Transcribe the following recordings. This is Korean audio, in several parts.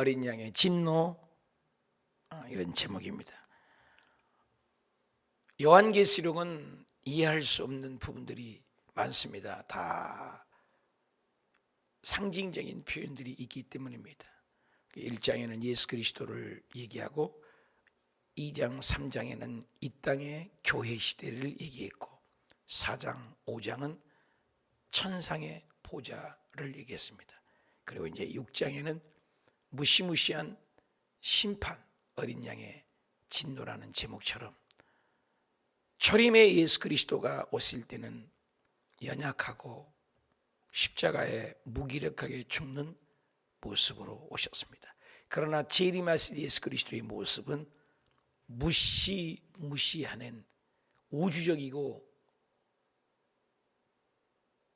어린 양의 진노, 이런 제목입니다. 요한계시록은 이해할 수 없는 부분들이 많습니다. 다 상징적인 표현들이 있기 때문입니다. 1장에는 예수 그리스도를 얘기하고 2장, 3장에는 이 땅의 교회 시대를 얘기했고 4장, 5장은 천상의 보좌를 얘기했습니다. 그리고 이제 6장에는 무시무시한 심판, 어린 양의 진노라는 제목처럼 초림의 예수 그리스도가 오실 때는 연약하고 십자가에 무기력하게 죽는 모습으로 오셨습니다. 그러나 재림하실 예수 그리스도의 모습은 무시무시한 우주적이고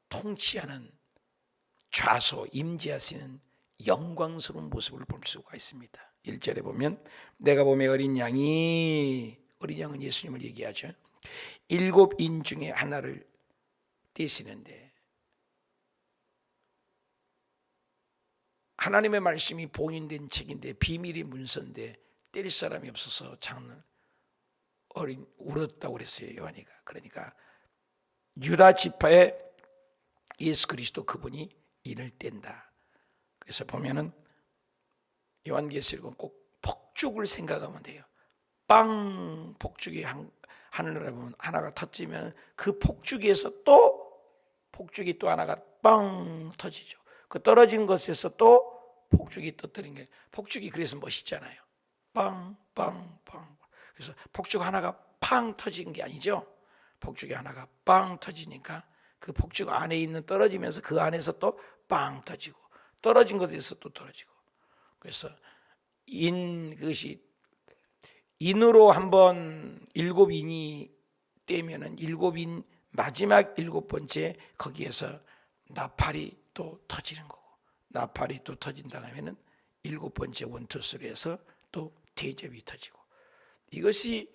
통치하는 좌소 임재하시는 영광스러운 모습을 볼 수가 있습니다. 1절에 보면 내가 보매 어린 양은 예수님을 얘기하죠. 7인 중에 하나를 떼시는데 하나님의 말씀이 봉인된 책인데 비밀의 문서인데 때릴 사람이 없어서 장은 울었다고 그랬어요. 요한이가. 그러니까 유다 지파의 예수 그리스도 그분이 인을 뗀다. 그래서 보면은 요한계시록은 꼭 폭죽을 생각하면 돼요. 빵 폭죽이 하늘나라에 보면 하나가 터지면 그 폭죽에서 또 폭죽이 또 하나가 빵 터지죠. 그 떨어진 것에서 또 폭죽이 터뜨린 게 폭죽이 그래서 멋있잖아요. 빵 빵 빵. 그래서 폭죽 하나가 팡 터진 게 아니죠. 폭죽이 하나가 빵 터지니까 그 폭죽 안에 있는 떨어지면서 그 안에서 또 빵 터지고 떨어진 것에서 또 떨어지고. 그래서 그것이 인으로 한번 7인이 떼면은 7인 마지막 7번째 거기에서 나팔이 또 터지는 거고, 나팔이 또 터진다 하면은 7번째 원투스에서 또 대접이 터지고. 이것이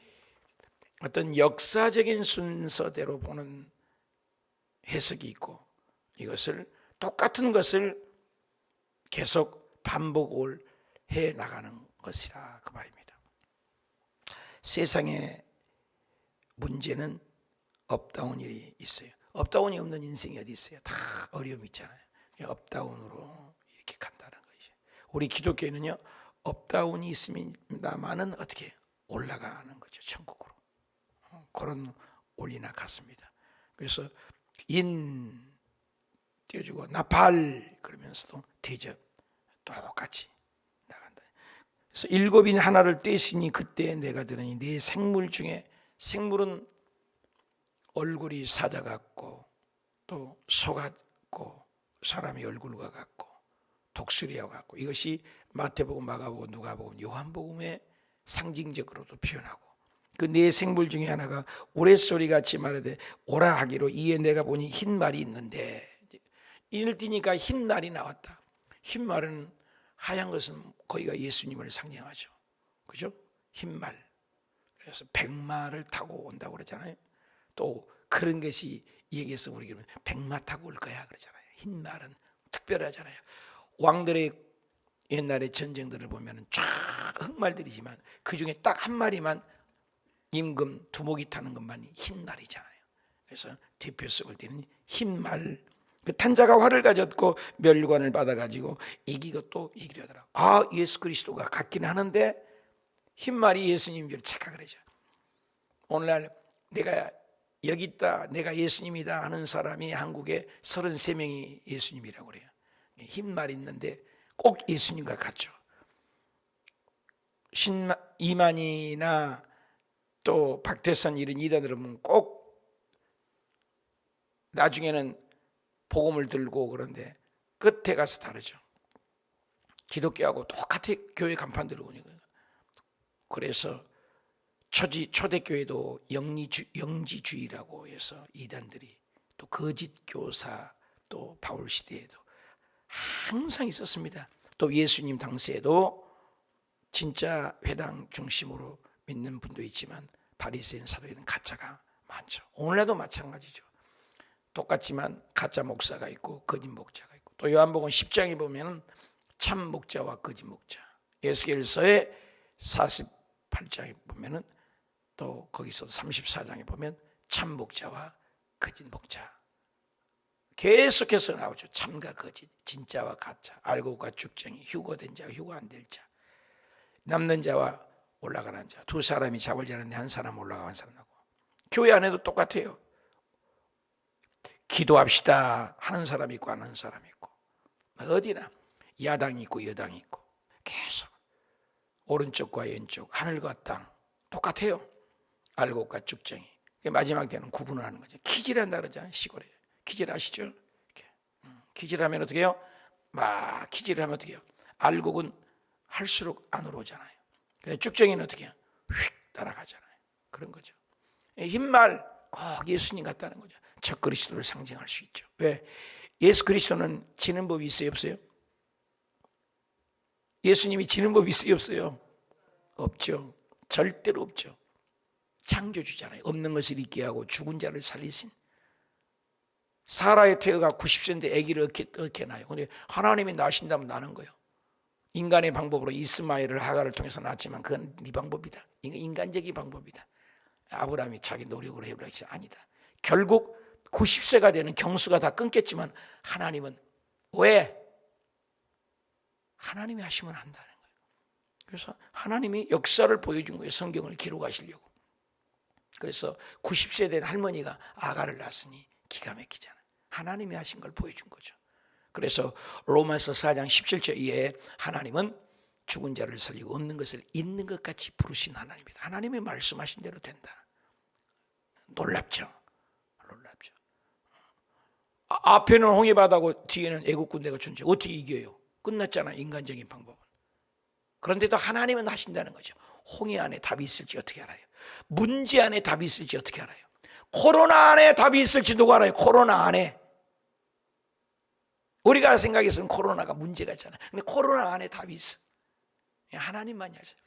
어떤 역사적인 순서대로 보는 해석이 있고, 이것을 똑같은 것을 계속 반복을 해 나가는 것이라 그 말입니다. 세상의 문제는 업다운 일이 있어요. 업다운이 없는 인생이 어디 있어요? 다 어려움이 있잖아요. 업다운으로 이렇게 간다는 것이죠. 우리 기독교에는요, 업다운이 있습니다만은 어떻게 올라가는 거죠, 천국으로. 그런 원리나 같습니다. 그래서 인 띄워주고 나팔 그러면서도 대접 똑같이 나간다. 그래서 7인 하나를 떼시니 그때 내가 들으니 네 생물 중에, 생물은 얼굴이 사자 같고 또 소 같고 사람의 얼굴과 같고 독수리와 같고, 이것이 마태복음, 마가복음, 누가복음, 요한복음의 상징적으로도 표현하고, 그 네 생물 중에 하나가 우레소리같이 말하되 오라 하기로 이에 내가 보니 흰 말이 있는데, 인을 띄니까 흰 말이 나왔다. 흰 말은 하얀 것은 거기가 예수님을 상징하죠. 그죠? 흰 말. 그래서 백마를 타고 온다고 그러잖아요. 또 그런 것이 얘기해서 우리 백마 타고 올 거야 그러잖아요. 흰 말은 특별하잖아요. 왕들의 옛날의 전쟁들을 보면 쫙 흑말들이지만 그 중에 딱 한 마리만 임금 두목이 타는 것만이 흰 말이잖아요. 그래서 대표성을 띠는 흰 말. 그 탄자가 활을 가졌고 멸관을 받아가지고 이기고 또 이기려 하더라. 아, 예수 그리스도가 같긴 하는데 흰 말이 예수님인 줄 착각을 하죠. 오늘날 내가 여기 있다, 내가 예수님이다 하는 사람이 한국에 33명이 예수님이라고 그래요. 흰 말 있는데 꼭 예수님과 같죠. 이만희나 또 박태선 이런 이단들을 보면 꼭 나중에는 복음을 들고 그런데 끝에 가서 다르죠. 기독교하고 똑같이 교회 간판 들고 오니까. 그래서 초대교회도 영지주의라고 해서 이단들이, 또 거짓 교사, 또 바울 시대에도 항상 있었습니다. 또 예수님 당시에도 진짜 회당 중심으로 믿는 분도 있지만 바리새인 사도에는 가짜가 많죠. 오늘날도 마찬가지죠. 똑같지만 가짜 목사가 있고 거짓 목자가 있고, 또 요한복음 10장에 보면 참 목자와 거짓 목자. 에스겔서의 48장에 보면은 또 거기서 34장에 보면 참 목자와 거짓 목자. 계속해서 나오죠. 참과 거짓, 진짜와 가짜, 알고과 죽쟁이, 휴거된 자, 휴거 안 될 자, 남는 자와 올라가는 자. 두 사람이 잡을 자는데 한 사람 올라가고 한 사람 나고. 교회 안에도 똑같아요. 기도합시다 하는 사람이 있고 안 하는 사람이 있고, 어디나 야당이 있고 여당이 있고, 계속 오른쪽과 왼쪽, 하늘과 땅 똑같아요. 알고과 죽쟁이. 마지막 때는 구분을 하는 거죠. 기질한다 그러잖아요. 시골에 기질 아시죠? 이렇게. 기질하면 어떻게 해요? 막 기질을 하면 어떻게 해요? 알곡은 할수록 안으로 오잖아요. 죽쟁이는 어떻게 해요? 휙 따라가잖아요. 그런 거죠. 흰말 꼭 예수님 같다는 거죠. 적 그리스도를 상징할 수 있죠. 왜? 예수 그리스도는 지는 법이 있어요, 없어요? 예수님이 지는 법이 있어요, 없어요? 없죠. 절대로 없죠. 창조주잖아요. 없는 것을 있게 하고 죽은 자를 살리신. 사라의 태어가 90세인데 아기를 어떻게 낳아요? 근데 하나님이 낳으신다면 나는 거예요. 인간의 방법으로 이스마엘을 하가를 통해서 낳았지만 그건 네 방법이다. 이건 인간적인 방법이다. 아브라함이 자기 노력으로 해보라 했지 아니다. 결국 90세가 되는 경수가 다 끊겼지만 하나님은 왜? 하나님이 하시면 한다는 거예요. 그래서 하나님이 역사를 보여준 거예요. 성경을 기록하시려고. 그래서 90세 된 할머니가 아가를 낳았으니 기가 막히잖아요. 하나님이 하신 걸 보여준 거죠. 그래서 로마서 4장 17절 이에 하나님은 죽은 자를 살리고 없는 것을 있는 것 같이 부르신 하나님이다. 하나님이 말씀하신 대로 된다. 놀랍죠? 놀랍죠. 앞에는 홍해바다고 뒤에는 애국 군대가 존재. 어떻게 이겨요? 끝났잖아, 인간적인 방법은. 그런데도 하나님은 하신다는 거죠. 홍해 안에 답이 있을지 어떻게 알아요? 문제 안에 답이 있을지 어떻게 알아요? 코로나 안에 답이 있을지 누가 알아요? 코로나 안에. 우리가 생각해서는 코로나가 문제가 있잖아요. 근데 코로나 안에 답이 있어. 하나님만이 아세요.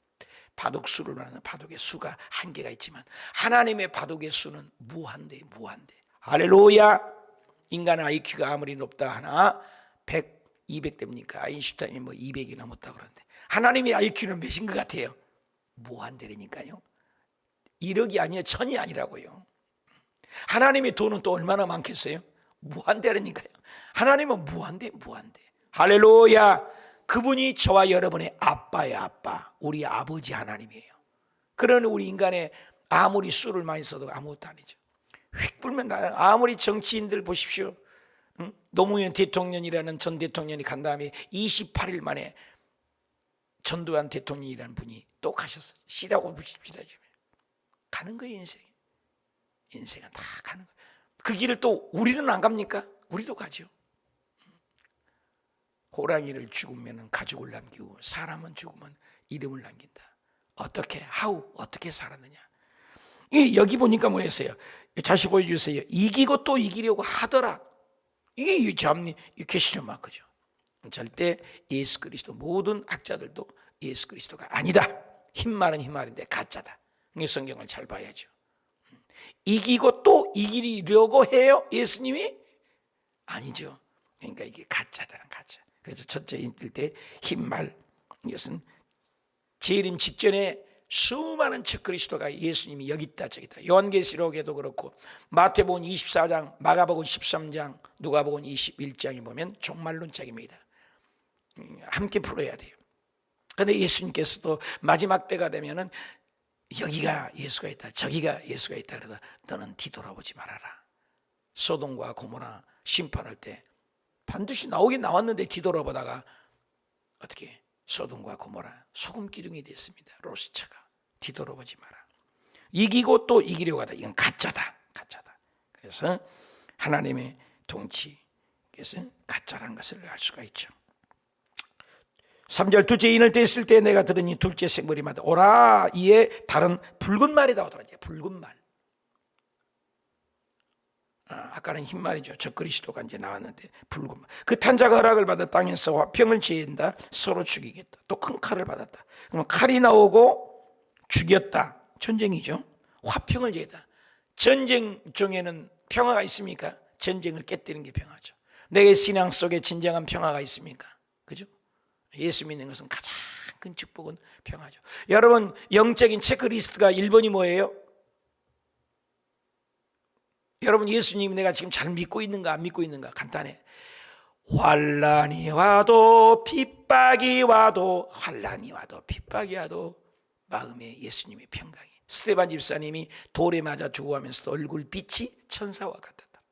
바둑수를 하는 바둑의 수가 한계가 있지만 하나님의 바둑의 수는 무한대. 할렐루야. 인간의 IQ가 아무리 높다 하나 100, 200 됩니까? 아인슈타인이 뭐 200이 넘었다 그러는데 하나님의 IQ는 몇인 것 같아요? 무한대라니까요. 1억이 아니에요. 1000이 아니라고요. 하나님의 돈은 또 얼마나 많겠어요? 무한대라니까요. 하나님은 무한대. 할렐루야. 그분이 저와 여러분의 아빠예요. 아빠. 우리 아버지 하나님이에요. 그러니 우리 인간의 아무리 수를 많이 써도 아무것도 아니죠. 휙 불면 나요. 아무리 정치인들 보십시오. 노무현 대통령이라는 전 대통령이 간 다음에 28일 만에 전두환 대통령이라는 분이 또 가셨어요. 시라고 부십시다. 가는 거예요. 인생은 다 가는 거예요. 그 길을 또 우리는 안 갑니까? 우리도 가죠. 호랑이를 죽으면 가죽을 남기고 사람은 죽으면 이름을 남긴다. 어떻게 살았느냐. 여기 보니까 뭐였어요? 다시 보여주세요. 이기고 또 이기려고 하더라. 이게 참 퀘스천 마크죠. 절대 예수 그리스도, 모든 학자들도 예수 그리스도가 아니다. 흰말은 흰말인데 가짜다. 성경을 잘 봐야죠. 이기고 또 이기려고 해요? 예수님이? 아니죠. 그러니까 이게 가짜다는 가짜. 그래서 첫째 읽을 때 흰말, 이것은 재림 직전에 수많은 적 그리스도가 예수님이 여기 있다 저기 있다. 요한계시록에도 그렇고 마태복음 24장, 마가복음 13장, 누가복음 21장에 보면 종말론장입니다. 함께 풀어야 돼요. 그런데 예수님께서도 마지막 때가 되면은 여기가 예수가 있다, 저기가 예수가 있다 그러다 너는 뒤돌아보지 말아라. 소돔과 고모라 심판할 때 반드시 나오긴 나왔는데 뒤돌아보다가 어떻게 소돔과 고모라 소금 기둥이 됐습니다. 로스처가. 뒤돌아보지 마라. 이기고 또 이기려고 하다. 이건 가짜다. 그래서 하나님의 통치, 그래서 가짜라는 것을 알 수가 있죠. 3절 둘째 인을 뗐을 때 내가 들으니 둘째 생물이마다 오라. 이에 다른 붉은 말이 나오더라. 붉은 말. 아까는 흰 말이죠. 저 그리스도가 이제 나왔는데 붉은 말. 그 탄자가 허락을 받아 땅에서 화평을 지은다. 서로 죽이겠다. 또 큰 칼을 받았다. 그럼 칼이 나오고 죽였다. 전쟁이죠. 화평을 지었다. 전쟁 중에는 평화가 있습니까? 전쟁을 깨뜨리는 게 평화죠. 내 신앙 속에 진정한 평화가 있습니까? 그죠? 예수 믿는 것은 가장 큰 축복은 평화죠. 여러분, 영적인 체크리스트가 1번이 뭐예요? 여러분, 예수님 내가 지금 잘 믿고 있는가 안 믿고 있는가? 간단해. 환난이 와도 핍박이 와도, 환난이 와도 핍박이 와도 마음에 예수님의 평강이. 스데반 집사님이 돌에 맞아 죽어가면서도 얼굴빛이 천사와 같았다.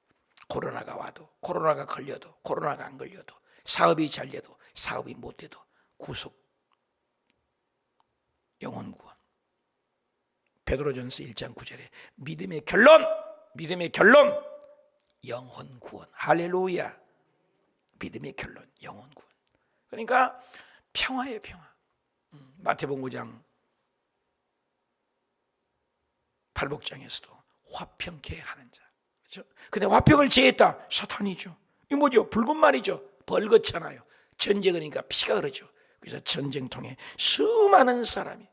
코로나가 와도, 코로나가 걸려도, 코로나가 안 걸려도, 사업이 잘 돼도, 사업이 못 돼도 구속, 영혼 구원. 베드로전서 1장 9절에 믿음의 결론, 믿음의 결론, 영혼 구원. 할렐루야. 믿음의 결론, 영혼 구원. 그러니까 평화예요, 평화. 마태복음 5장 8복장에서도 화평케 하는 자. 그렇죠? 근데 화평을 제했다. 사탄이죠. 이 뭐죠? 붉은 말이죠. 벌겋잖아요. 전쟁은 그러니까 피가 흐르죠. 그래서 전쟁통에 수많은 사람이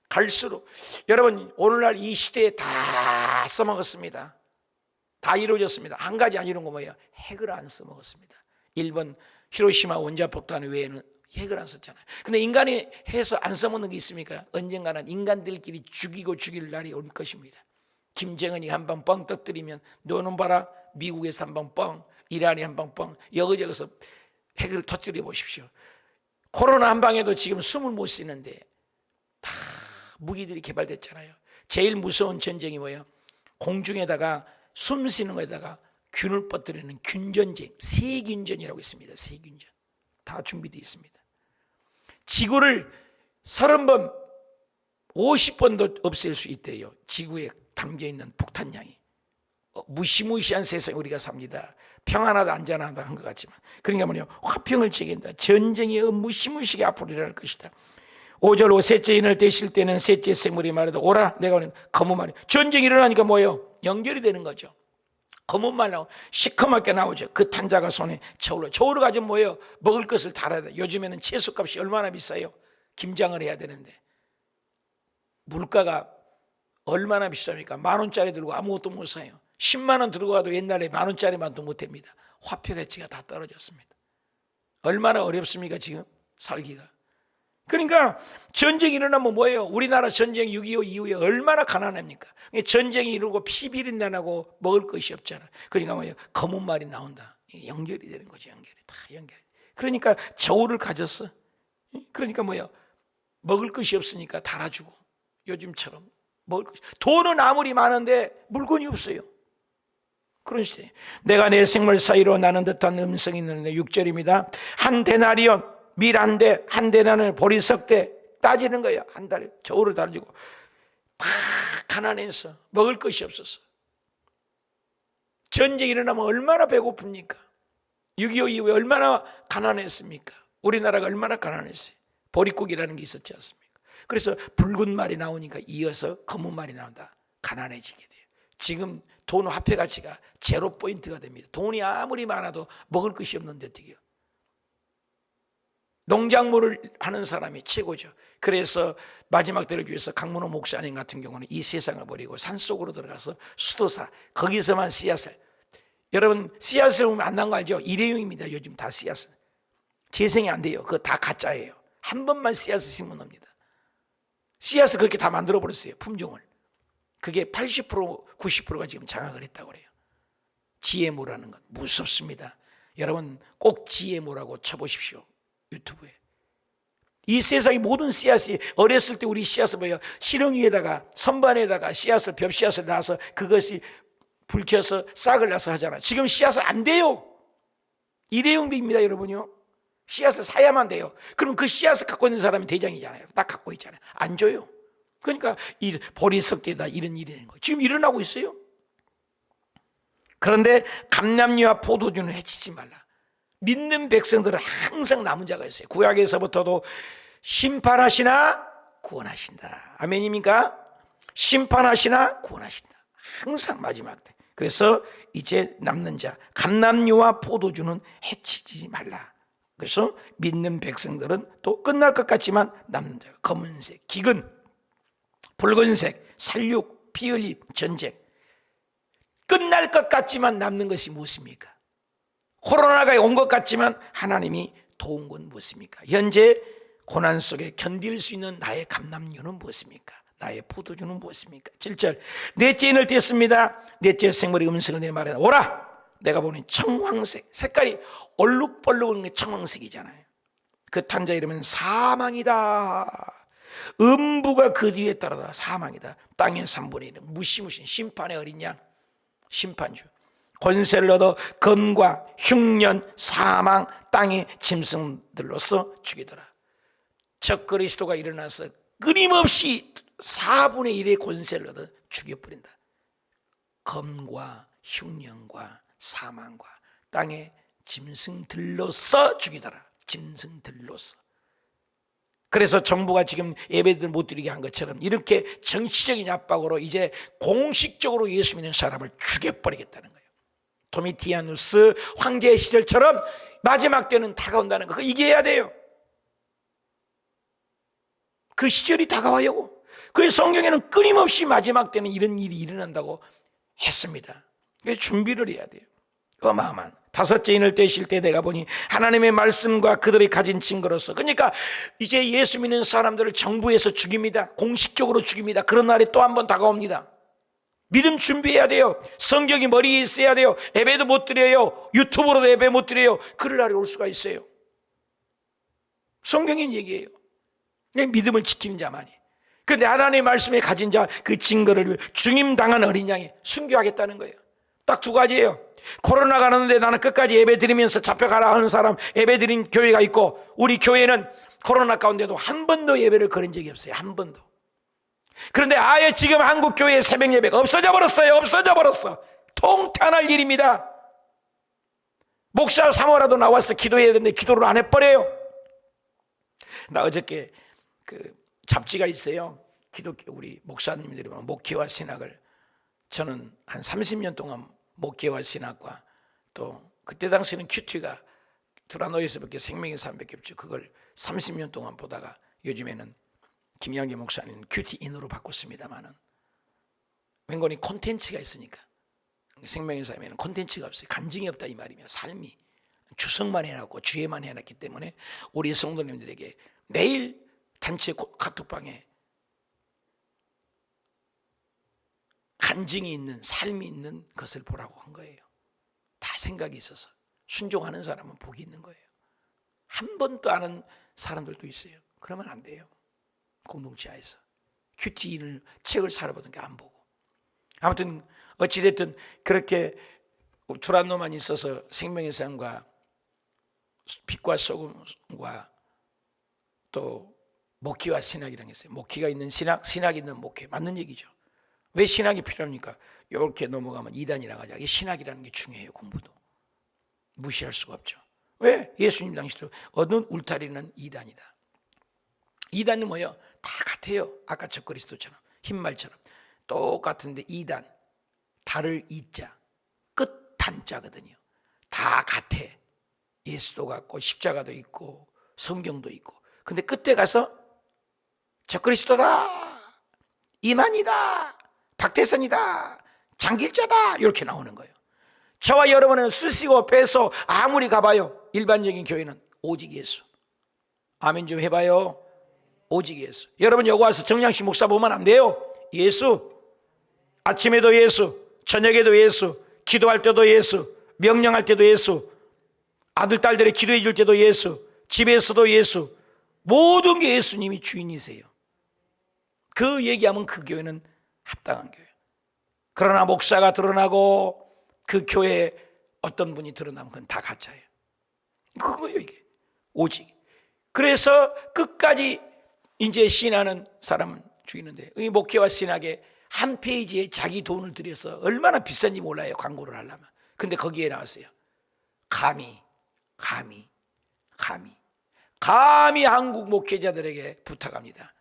갈수록, 여러분 오늘날 이 시대에 다 써먹었습니다. 다 이루어졌습니다. 한 가지 안 이룬 거 뭐예요? 핵을 안 써먹었습니다. 일본 히로시마 원자폭탄 외에는 핵을 안 썼잖아요. 근데 인간이 해서 안 써먹는 게 있습니까? 언젠가는 인간들끼리 죽이고 죽일 날이 올 것입니다. 김정은이 한 방 뻥 터뜨리면 너는 봐라, 미국에서 한 방 뻥, 이란이 한 방 뻥, 여기저기서 핵을 터뜨려 보십시오. 코로나 한 방에도 지금 숨을 못 쉬는데 다 무기들이 개발됐잖아요. 제일 무서운 전쟁이 뭐예요? 공중에다가 숨 쉬는 거에다가 균을 퍼뜨리는 균전쟁, 세균전이라고 있습니다. 세균전. 다 준비되어 있습니다. 지구를 30번, 50번도 없앨 수 있대요. 지구에 담겨있는 폭탄량이. 무시무시한 세상에 우리가 삽니다. 평안하다 안전하다 한 것 같지만, 그러니까 뭐냐, 화평을 지킨다. 전쟁이 무시무시하게 앞으로 일어날 것이다. 5절 셋째 인을 되실 때는 셋째 생물이 말해도 오라, 내가 오는 검은 말이. 전쟁이 일어나니까 뭐예요? 연결이 되는 거죠. 검은 말 나오고 시커멓게 나오죠. 그 탄자가 손에 저울을 가지고 뭐예요? 먹을 것을 달아야 돼. 요즘에는 채소값이 얼마나 비싸요? 김장을 해야 되는데 물가가 얼마나 비쌉니까? 10,000원짜리 들고 아무것도 못 사요. 10만 원 들고 가도 옛날에 10,000원짜리만도 못 합니다. 화폐 가치가 다 떨어졌습니다. 얼마나 어렵습니까 지금 살기가. 그러니까 전쟁이 일어나면 뭐예요? 우리나라 전쟁 6.25 이후에 얼마나 가난합니까? 전쟁이 이루고 피비린내 나고 먹을 것이 없잖아. 그러니까 뭐예요? 검은 말이 나온다. 연결이 되는 거죠. 연결이 다 연결이. 그러니까 저울을 가졌어. 그러니까 뭐예요? 먹을 것이 없으니까 달아주고, 요즘처럼 먹을 것이. 돈은 아무리 많은데 물건이 없어요. 그런 시대. 내가 내 생물 사이로 나는 듯한 음성이 있는데 6절입니다. 한 데나리온 밀 한 대, 한 대나는 보리석 대 따지는 거예요. 한 달 저울을 달아주고. 다 가난해서 먹을 것이 없었어. 전쟁이 일어나면 얼마나 배고픕니까? 6.25 이후에 얼마나 가난했습니까? 우리나라가 얼마나 가난했어요. 보릿고기라는 게 있었지 않습니까? 그래서 붉은 말이 나오니까 이어서 검은 말이 나온다. 가난해지게 돼요. 지금 돈 화폐 가치가 제로 포인트가 됩니다. 돈이 아무리 많아도 먹을 것이 없는데 어떻게 해요? 농작물을 하는 사람이 최고죠. 그래서 마지막 때를 위해서 강문호 목사님 같은 경우는 이 세상을 버리고 산속으로 들어가서 수도사, 거기서만 씨앗을. 여러분 씨앗을 보면 안 난 거 알죠? 일회용입니다. 요즘 다 씨앗은 재생이 안 돼요. 그거 다 가짜예요. 한 번만 씨앗을 심으면 합니다. 씨앗을 그렇게 다 만들어 버렸어요. 품종을. 그게 80% 90%가 지금 장악을 했다고 그래요. GMO라는 건 무섭습니다. 여러분 꼭 GMO라고 쳐보십시오. 유튜브에. 이 세상의 모든 씨앗이, 어렸을 때 우리 씨앗을 뭐예요? 실흥 위에다가 선반에다가 씨앗을, 벽씨앗을 놔서 그것이 불켜서 싹을 나서 하잖아요. 지금 씨앗은 안 돼요. 일회용입니다, 여러분요. 씨앗을 사야만 돼요. 그럼 그 씨앗을 갖고 있는 사람이 대장이잖아요. 딱 갖고 있잖아요. 안 줘요. 그러니까 이 보리석대다 이런 일이 되는 거예요. 지금 일어나고 있어요. 그런데 감람류와 포도주는 해치지 말라. 믿는 백성들은 항상 남은 자가 있어요. 구약에서부터도 심판하시나 구원하신다. 아멘입니까? 심판하시나 구원하신다. 항상 마지막 때. 그래서 이제 남는 자, 감람류와 포도주는 해치지 말라. 그래서 믿는 백성들은 또 끝날 것 같지만 남는 자가 검은색, 기근, 붉은색, 살육, 피 흘림, 전쟁. 끝날 것 같지만 남는 것이 무엇입니까? 코로나가 온 것 같지만 하나님이 도운 건 무엇입니까? 현재 고난 속에 견딜 수 있는 나의 감람류는 무엇입니까? 나의 포도주는 무엇입니까? 7절 넷째 인을 뗐습니다. 넷째 생물이 음성을 내며 말하되 오라. 내가 보니 청황색, 색깔이 얼룩벌룩한 게 청황색이잖아요. 그 탄 자 이름은 사망이다. 음부가 그 뒤에 따르다. 사망이다. 땅의 3분의 1은 무시무신 심판의 어린 양, 심판주. 권세를 얻어 검과 흉년, 사망, 땅의 짐승들로서 죽이더라. 적 그리스도가 일어나서 끊임없이 4분의 1의 권세를 얻어 죽여버린다. 검과 흉년과 사망과 땅의 짐승들로서 죽이더라. 짐승들로서. 그래서 정부가 지금 예배들 못 드리게 한 것처럼 이렇게 정치적인 압박으로 이제 공식적으로 예수 믿는 사람을 죽여버리겠다는 거예요. 도미티아누스 황제 시절처럼 마지막 때는 다가온다는 거. 이겨야 돼요. 그 시절이 다가와요. 그 성경에는 끊임없이 마지막 때는 이런 일이 일어난다고 했습니다. 준비를 해야 돼요. 어마어마한. 다섯째 인을 떼실 때 내가 보니 하나님의 말씀과 그들이 가진 증거로서, 그러니까 이제 예수 믿는 사람들을 정부에서 죽입니다. 공식적으로 죽입니다. 그런 날이 또 한 번 다가옵니다. 믿음 준비해야 돼요. 성경이 머리에 있어야 돼요. 예배도 못 드려요. 유튜브로도 예배 못 드려요. 그럴 날이 올 수가 있어요. 성경인 얘기예요. 믿음을 지키는 자만이. 그런데 하나님의 말씀에 가진 자 그 증거를 중임당한 어린 양이 순교하겠다는 거예요. 딱 두 가지예요. 코로나가 나는데 나는 끝까지 예배 드리면서 잡혀가라 하는 사람, 예배 드린 교회가 있고, 우리 교회는 코로나 가운데도 한 번도 예배를 거린 적이 없어요. 한 번도. 그런데 아예 지금 한국 교회의 새벽 예배가 없어져 버렸어요. 없어져 버렸어. 통탄할 일입니다. 목사 사모라도 나와서 기도해야 되는데 기도를 안 해버려요. 나 어저께 그 잡지가 있어요. 기독교 우리 목사님들이 목회와 신학을, 저는 한 30년 동안 목회와 신학과, 또 그때 당시는 큐티가 두라노에서밖에 생명의 삶밖에 없죠. 그걸 30년 동안 보다가 요즘에는 김양기 목사님은 큐티인으로 바꿨습니다만은, 웬건이 콘텐츠가 있으니까. 생명의 삶에는 콘텐츠가 없어요. 간증이 없다 이 말이며, 삶이 주석만 해놨고 주예만 해놨기 때문에 우리 성도님들에게 매일 단체 카톡방에 간증이 있는, 삶이 있는 것을 보라고 한 거예요. 다 생각이 있어서 순종하는 사람은 복이 있는 거예요. 한 번도 아는 사람들도 있어요. 그러면 안 돼요. 공동체에서 큐티인을 책을 사러 보던 게 안 보고. 아무튼 어찌됐든 그렇게 두란노만 있어서 생명의 삶과 빛과 소금과 또 목회와 신학이라는 게 있어요. 목회가 있는 신학, 신학이 있는 목회. 맞는 얘기죠. 왜 신학이 필요합니까? 이렇게 넘어가면 이단이라고 하죠. 이 신학이라는 게 중요해요. 공부도 무시할 수가 없죠. 왜? 예수님 당시도 어느 울타리는 이단이다. 이단은 뭐예요? 다 같아요. 아까 적 그리스도처럼 흰말처럼 똑같은데, 이단 달을 이자 끝 단자거든요. 다 같아. 예수도 같고 십자가도 있고 성경도 있고. 근데 끝에 가서 적 그리스도다, 이만이다, 박태선이다, 장길자다 이렇게 나오는 거예요. 저와 여러분은 쓰시고 빼서 아무리 가봐요. 일반적인 교회는 오직 예수. 아멘 좀 해봐요. 오직 예수. 여러분 여기 와서 정량식 목사 보면 안 돼요. 예수. 아침에도 예수, 저녁에도 예수, 기도할 때도 예수, 명령할 때도 예수, 아들 딸들의 기도해 줄 때도 예수, 집에서도 예수. 모든 게 예수님이 주인이세요. 그 얘기하면 그 교회는 합당한 교회. 그러나 목사가 드러나고 그 교회에 어떤 분이 드러나면 그건 다 가짜예요. 그거예요 이게. 오직. 그래서 끝까지 이제 신하는 사람은 죽이는데, 이 목회와 신학에 한 페이지에 자기 돈을 들여서 얼마나 비싼지 몰라요. 광고를 하려면. 근데 거기에 나왔어요. 감히 한국 목회자들에게 부탁합니다.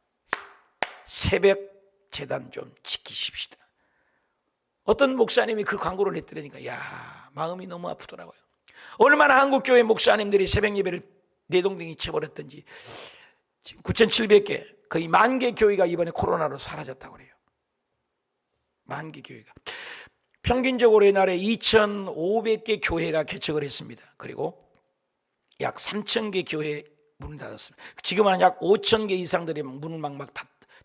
새벽 재단 좀 지키십시다. 어떤 목사님이 그 광고를 했더라니까, 야, 마음이 너무 아프더라고요. 얼마나 한국교회 목사님들이 새벽 예배를 내동댕이 쳐버렸던지. 지금 9,700개, 거의 10,000개 교회가 이번에 코로나로 사라졌다고 그래요. 10,000개 교회가. 평균적으로 이날에 2,500개 교회가 개척을 했습니다. 그리고 약 3,000개 교회 문을 닫았습니다. 지금은 약 5,000개 이상들이 문을 막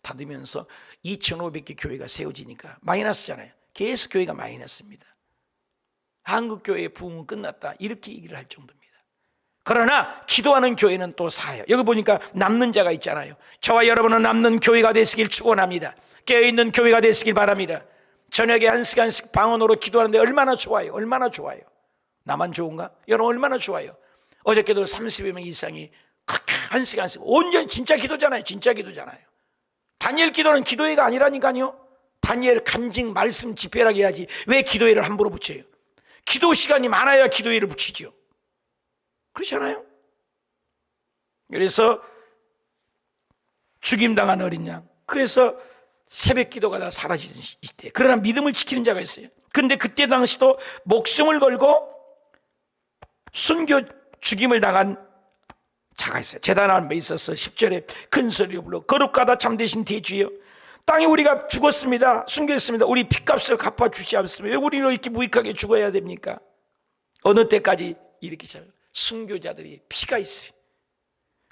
닫으면서 2,500개 교회가 세워지니까 마이너스잖아요. 계속 교회가 마이너스입니다. 한국 교회의 부흥은 끝났다, 이렇게 얘기를 할 정도입니다. 그러나 기도하는 교회는 또 사요. 여기 보니까 남는 자가 있잖아요. 저와 여러분은 남는 교회가 되시길 축원합니다. 깨어있는 교회가 되시길 바랍니다. 저녁에 1시간씩 방언으로 기도하는데 얼마나 좋아요. 얼마나 좋아요. 나만 좋은가? 여러분 얼마나 좋아요. 어저께도 30여 명 이상이 그렇게 1시간씩 온전히 진짜 기도잖아요. 진짜 기도잖아요. 다니엘 기도는 기도회가 아니라니까요. 다니엘 간증 말씀 집회라고 해야지 왜 기도회를 함부로 붙여요? 기도 시간이 많아야 기도회를 붙이죠. 그렇잖아요. 그래서 죽임당한 어린 양, 그래서 새벽 기도가 다 사라지는 시대. 그러나 믿음을 지키는 자가 있어요. 그런데 그때 당시도 목숨을 걸고 순교 죽임을 당한 자가 있어요. 재단 앞에 있어서 10절에 큰 소리로 불러 거룩하다 참되신 대주여, 땅에 우리가 죽었습니다. 순교했습니다. 우리 핏값을 갚아주시옵소서. 왜 우리로 이렇게 무익하게 죽어야 됩니까? 어느 때까지 이렇게 잘 순교자들이 피가 있어요.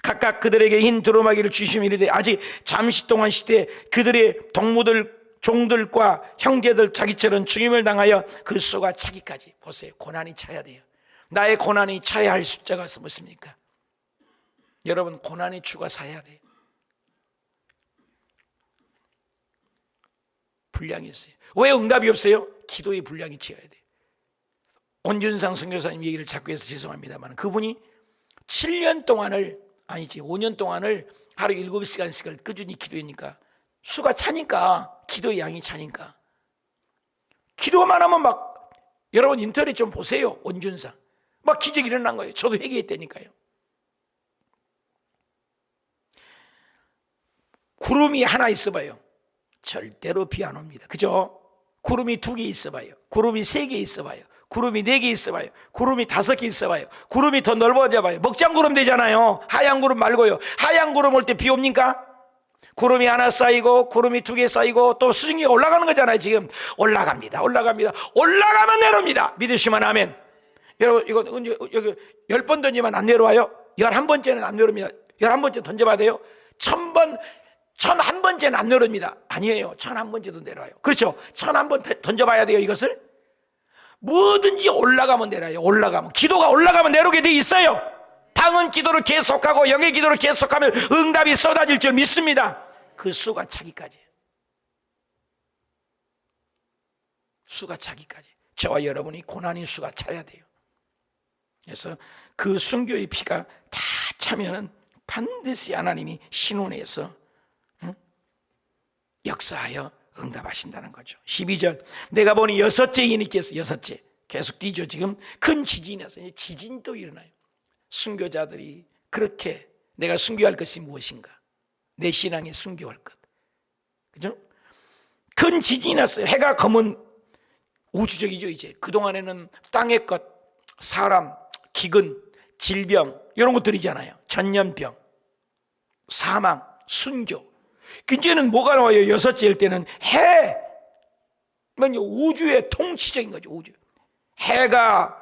각각 그들에게 흰 두루마기를 주시며 이르되 아직 잠시 동안 시대 그들의 동무들 종들과 형제들 자기처럼 죽임을 당하여 그 수가 차기까지. 보세요. 고난이 차야 돼요. 나의 고난이 차야 할 숫자가 무엇입니까? 여러분 고난의 주가 사야 돼요. 분량이 있어요. 왜 응답이 없어요? 기도의 분량이 채워야 돼요. 온준상 선교사님 얘기를 자꾸 해서 죄송합니다만 그분이 7년 동안을, 아니지 5년 동안을 하루 7시간씩을 꾸준히 기도하니까 수가 차니까, 기도의 양이 차니까, 기도만 하면 막, 여러분 인터넷 좀 보세요. 온준상 막 기적이 일어난 거예요. 저도 회개했다니까요. 구름이 하나 있어봐요. 절대로 비 안 옵니다. 그죠? 구름이 2개 있어봐요. 구름이 3개 있어봐요. 구름이 4개 있어봐요. 구름이 5개 있어봐요. 구름이 더 넓어져봐요. 먹장구름 되잖아요. 하얀 구름 말고요. 하얀 구름 올 때 비 옵니까? 구름이 하나 쌓이고 구름이 2개 쌓이고 또 수증기가 올라가는 거잖아요. 지금 올라갑니다. 올라가면 내려옵니다. 믿으시면 아멘. 여러분 이거 여기 10번 던지면 안 내려와요? 11번째는 안 내려옵니다. 11번째 던져봐야 돼요. 1000번 1001번째는 안 내려옵니다. 아니에요. 1001번째도 내려와요. 그렇죠? 1001번 던져봐야 돼요. 이것을 뭐든지 올라가면 내려요. 올라가면, 기도가 올라가면 내려오게 돼 있어요. 방언 기도를 계속하고 영의 기도를 계속하면 응답이 쏟아질 줄 믿습니다. 그 수가 차기까지. 수가 차기까지. 저와 여러분이 고난의 수가 차야 돼요. 그래서 그 순교의 피가 다 차면은 반드시 하나님이 신원에서 역사하여 응답하신다는 거죠. 12절 내가 보니 6째 인이 깼어. 6째 계속 뛰죠. 지금 큰 지진이 났어요. 지진도 일어나요. 순교자들이 그렇게 내가 순교할 것이 무엇인가, 내 신앙에 순교할 것, 그죠? 큰 지진이 났어요. 해가 검은, 우주적이죠. 이제 그동안에는 땅의 것, 사람, 기근, 질병 이런 것들이잖아요. 전염병, 사망, 순교. 이제는 뭐가 나와요? 6째일 때는 해, 우주의 통치적인 거죠. 우주. 해가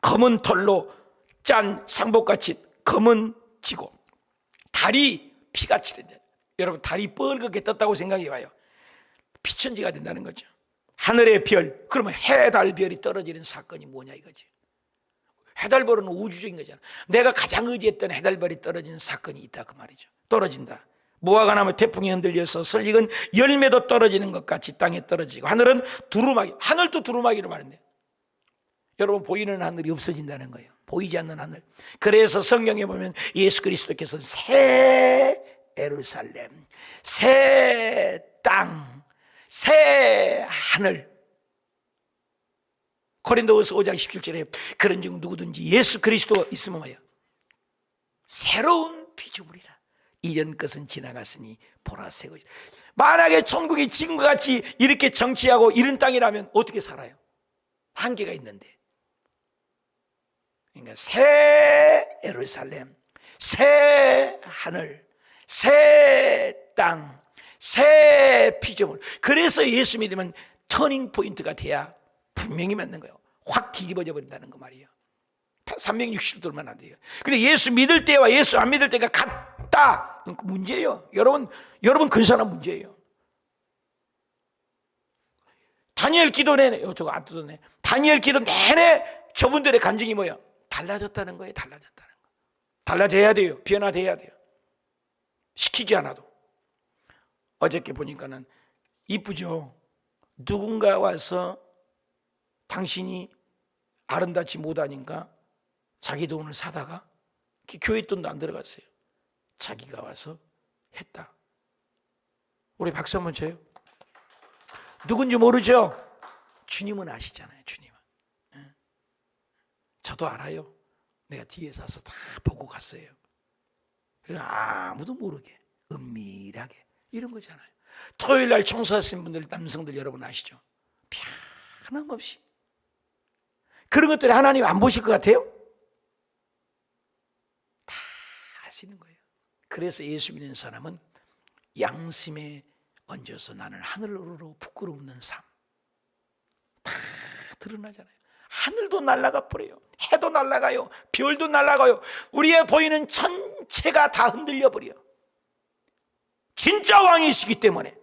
검은 털로 짠 상복같이 검은지고 달이 피같이 된다. 여러분 달이 뻘겋게 떴다고 생각해봐요. 피천지가 된다는 거죠. 하늘의 별, 그러면 해, 달, 별이 떨어지는 사건이 뭐냐 이거지. 해, 달, 별은 우주적인 거잖아. 내가 가장 의지했던 해, 달, 별이 떨어지는 사건이 있다 그 말이죠. 떨어진다. 무화과 나무 태풍에 흔들려서 설익은 열매도 떨어지는 것 같이 땅에 떨어지고, 하늘은 두루마기, 하늘도 두루마기로 말했네요. 여러분 보이는 하늘이 없어진다는 거예요. 보이지 않는 하늘. 그래서 성경에 보면 예수 그리스도께서 새 예루살렘, 새 땅, 새 하늘, 고린도후서 5장 17절에 그런즉 누구든지 예수 그리스도 있으면 뭐예요? 새로운 피조물이라. 이전 것은 지나갔으니 보라 새 것이라. 만약에 천국이 지금과 같이 이렇게 정치하고 이런 땅이라면 어떻게 살아요? 한계가 있는데. 그러니까 새 예루살렘, 새 하늘, 새 땅, 새 피조물. 그래서 예수 믿으면 터닝 포인트가 돼야 분명히 맞는 거예요. 확 뒤집어져 버린다는 거 말이에요. 360도 돌면 안 돼요. 근데 예수 믿을 때와 예수 안 믿을 때가 같다. 문제예요. 여러분 근사한 문제예요. 다니엘 기도 내내, 저거 안 뜯었네. 다니엘 기도 내내 저분들의 간증이 뭐예요? 달라졌다는 거예요. 달라졌다는 거. 달라져야 돼요. 변화돼야 돼요. 시키지 않아도. 어저께 보니까는 이쁘죠. 누군가 와서 당신이 아름답지 못하니까 자기 돈을 사다가 교회 돈도 안 들어갔어요. 자기가 와서 했다. 우리 박수 한번 쳐요. 누군지 모르죠? 주님은 아시잖아요. 주님은. 저도 알아요. 내가 뒤에 서서 다 보고 갔어요. 아무도 모르게 은밀하게 이런 거잖아요. 토요일 날 청소하신 분들, 남성들 여러분 아시죠? 변함없이 그런 것들이 하나님 안 보실 것 같아요? 다 아시는 거예요. 그래서 예수 믿는 사람은 양심에 얹어서 나는 하늘로 부끄러움는 삶 다 드러나잖아요. 하늘도 날아가 버려요. 해도 날아가요. 별도 날아가요. 우리의 보이는 전체가 다 흔들려 버려. 진짜 왕이시기 때문에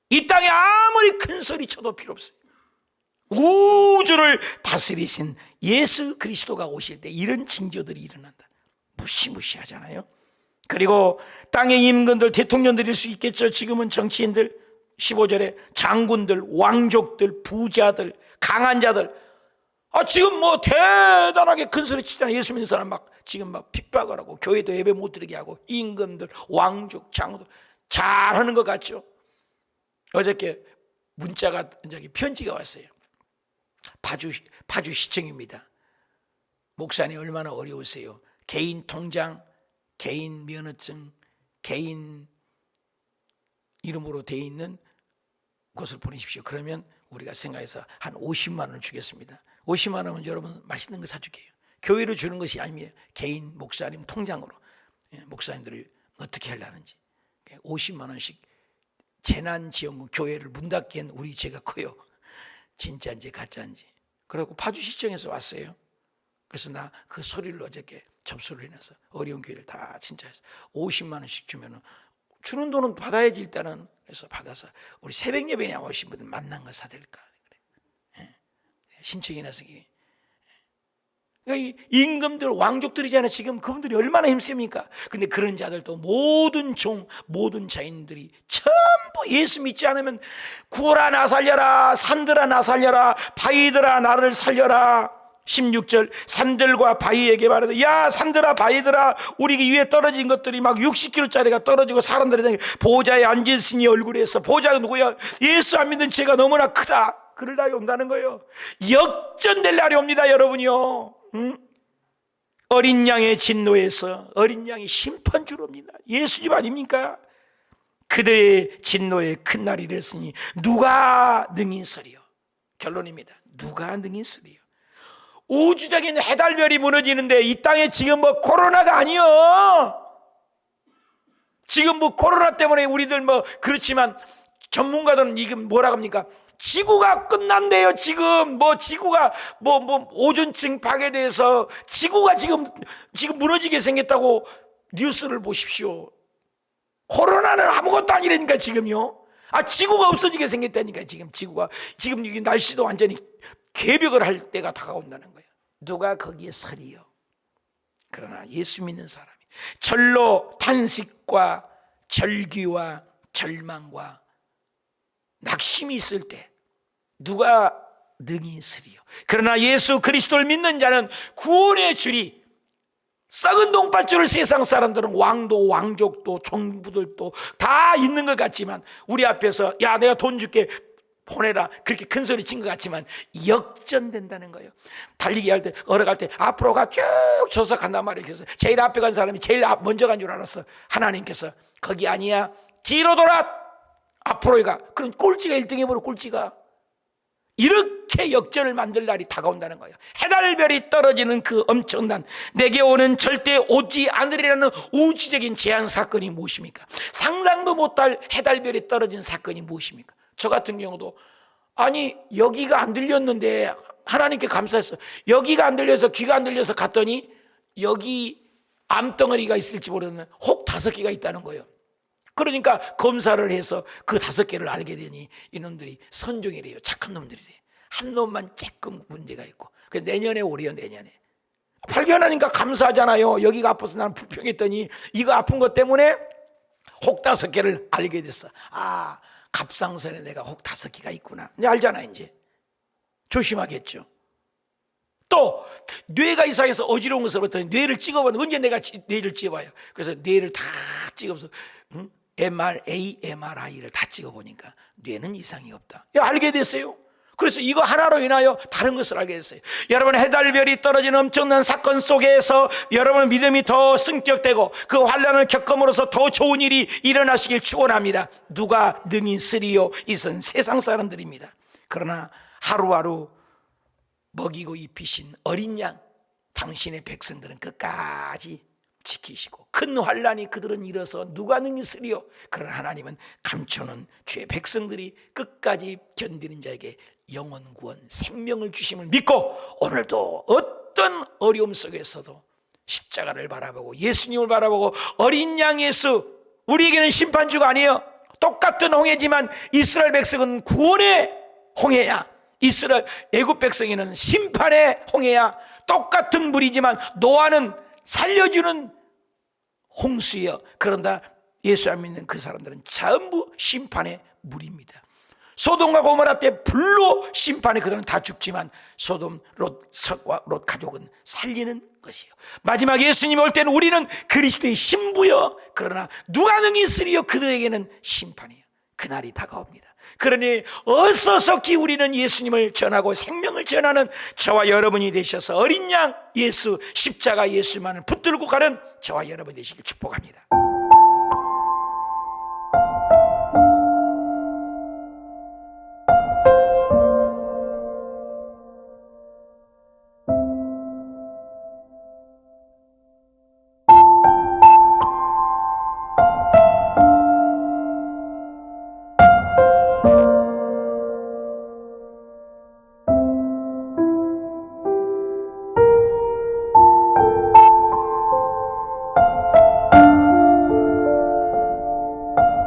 이 땅에 아무리 큰 소리 쳐도 필요 없어요. 우주를 다스리신 예수 그리스도가 오실 때 이런 징조들이 일어난다. 무시무시하잖아요. 그리고 땅의 임금들, 대통령들일 수 있겠죠. 지금은 정치인들, 15절에 장군들, 왕족들, 부자들, 강한 자들. 지금 뭐 대단하게 큰 소리 치잖아요. 예수 믿는 사람 지금 막 핍박을 하고 교회도 예배 못 드리게 하고 임금들, 왕족, 장군들 잘하는 것 같죠. 어저께 문자가 편지가 왔어요. 파주시청입니다. 목사님 얼마나 어려우세요. 개인 통장, 개인 면허증, 개인 이름으로 되어 있는 곳을 보내십시오. 그러면 우리가 생각해서 한 50만 원을 주겠습니다. 50만 원은 여러분 맛있는 거 사줄게요. 교회로 주는 것이 아니에요. 개인 목사님 통장으로 목사님들을 어떻게 하려는지 50만 원씩 재난지원금 교회를 문 닫기엔 우리 죄가 커요. 진짜인지 가짜인지. 그리고 파주시청에서 왔어요. 그래서 나 그 소리를 어저께 접수를 해놔서 어려운 교회를 다 진짜 해서 50만 원씩 주면은 주는 돈은 받아야지 일단은. 그래서 받아서 우리 새벽 예배에 오신 분들 만난 거 사드릴까 그래. 신청이 나서 임금들 왕족들이잖아요. 지금 그분들이 얼마나 힘셉니까? 근데 그런 자들도 모든 종, 모든 자인들이 전부 예수 믿지 않으면 구라 나 살려라, 산들아 나 살려라, 바위들아 나를 살려라. 16절 산들과 바위에게 말하되 야 산들아 바위들아 우리 위에 떨어진 것들이 막 60kg짜리가 떨어지고 사람들이 보좌에 앉으시니 얼굴에서 보좌가 누구야? 예수 안 믿는 죄가 너무나 크다. 그럴 날이 온다는 거예요. 역전될 날이 옵니다. 여러분이요. 어린 양의 진노에서 어린 양이 심판주로 옵니다. 예수님 아닙니까? 그들의 진노에 큰 날이 이랬으니 누가 능히 서리요? 결론입니다. 누가 능히 서리요? 우주적인 해달별이 무너지는데 이 땅에 지금 뭐 코로나가 아니요. 지금 뭐 코로나 때문에 우리들 뭐 그렇지만 전문가들은 이게 뭐라고 합니까? 지구가 끝난대요. 지금 뭐 지구가 뭐 오존층 파괴돼서 지구가 지금 무너지게 생겼다고 뉴스를 보십시오. 코로나는 아무것도 아니라니까 지금요. 지구가 없어지게 생겼다니까 지금 이 날씨도 완전히 개벽을 할 때가 다가온다는 거예요. 누가 거기에 서리요? 그러나 예수 믿는 사람이 절로 탄식과 절규와 절망과 낙심이 있을 때 누가 능히 서리요? 그러나 예수 그리스도를 믿는 자는 구원의 줄이 썩은 동발줄을 세상 사람들은 왕도 왕족도 종부들도 다 있는 것 같지만 우리 앞에서 야 내가 돈 줄게 보내라 그렇게 큰 소리 친 것 같지만 역전된다는 거예요. 달리기 할 때 걸어갈 때 앞으로 가 쭉 쳐서 간단 말이에요. 그래서 제일 앞에 간 사람이 제일 먼저 간 줄 알았어. 하나님께서 거기 아니야 뒤로 돌아 앞으로 가. 그럼 꼴찌가 1등 해버려. 꼴찌가 이렇게 역전을 만들 날이 다가온다는 거예요. 해달별이 떨어지는 그 엄청난 내게 오는 절대 오지 않으리라는 우주적인 재앙 사건이 무엇입니까? 상상도 못할 해달별이 떨어진 사건이 무엇입니까? 저 같은 경우도 아니 여기가 안 들렸는데 하나님께 감사했어. 여기가 안 들려서 귀가 안 들려서 갔더니 여기 암덩어리가 있을지 모르는 혹 5개가 있다는 거예요. 그러니까 검사를 해서 그 5개를 알게 되니 이놈들이 선종이래요. 착한 놈들이래. 한 놈만 조금 문제가 있고 그 내년에 오래요. 내년에 발견하니까 감사하잖아요. 여기가 아파서 나는 불평했더니 이거 아픈 것 때문에 혹 5개를 알게 됐어. 아, 갑상선에 내가 혹 5개가 있구나. 이제 알잖아. 이제 조심하겠죠. 또 뇌가 이상해서 어지러운 것을 봤더니 뇌를 찍어봤는데 언제 내가 뇌를 찍어봐요. 그래서 뇌를 다 찍어서 MRI를 다 찍어보니까 뇌는 이상이 없다. 알게 됐어요. 그래서 이거 하나로 인하여 다른 것을 알게 됐어요. 여러분, 해달별이 떨어지는 엄청난 사건 속에서 여러분 믿음이 더 승격되고 그 환난을 겪음으로써 더 좋은 일이 일어나시길 축원합니다. 누가 능히 쓰리요? 이것은 세상 사람들입니다. 그러나 하루하루 먹이고 입히신 어린 양 당신의 백성들은 끝까지 지키시고 큰 환난이 그들은 일어서 누가 능히 쓰리요? 그러나 하나님은 감춰놓은 주의 백성들이 끝까지 견디는 자에게 영원 구원 생명을 주심을 믿고 오늘도 어떤 어려움 속에서도 십자가를 바라보고 예수님을 바라보고 어린 양 예수, 우리에게는 심판주가 아니에요. 똑같은 홍해지만 이스라엘 백성은 구원의 홍해야, 이스라엘 애굽 백성에는 심판의 홍해야. 똑같은 물이지만 노아는 살려주는 홍수예요. 그런다 예수 안 믿는 그 사람들은 전부 심판의 물입니다. 소돔과 고모라 때 불로 심판에 그들은 다 죽지만 소돔 롯과 롯 가족은 살리는 것이요. 마지막 예수님 올 때는 우리는 그리스도의 신부요. 그러나 누가 능히 쓰리요? 그들에게는 심판이요. 그날이 다가옵니다. 그러니 어서서기 우리는 예수님을 전하고 생명을 전하는 저와 여러분이 되셔서 어린 양 예수, 십자가 예수만을 붙들고 가는 저와 여러분이 되시길 축복합니다.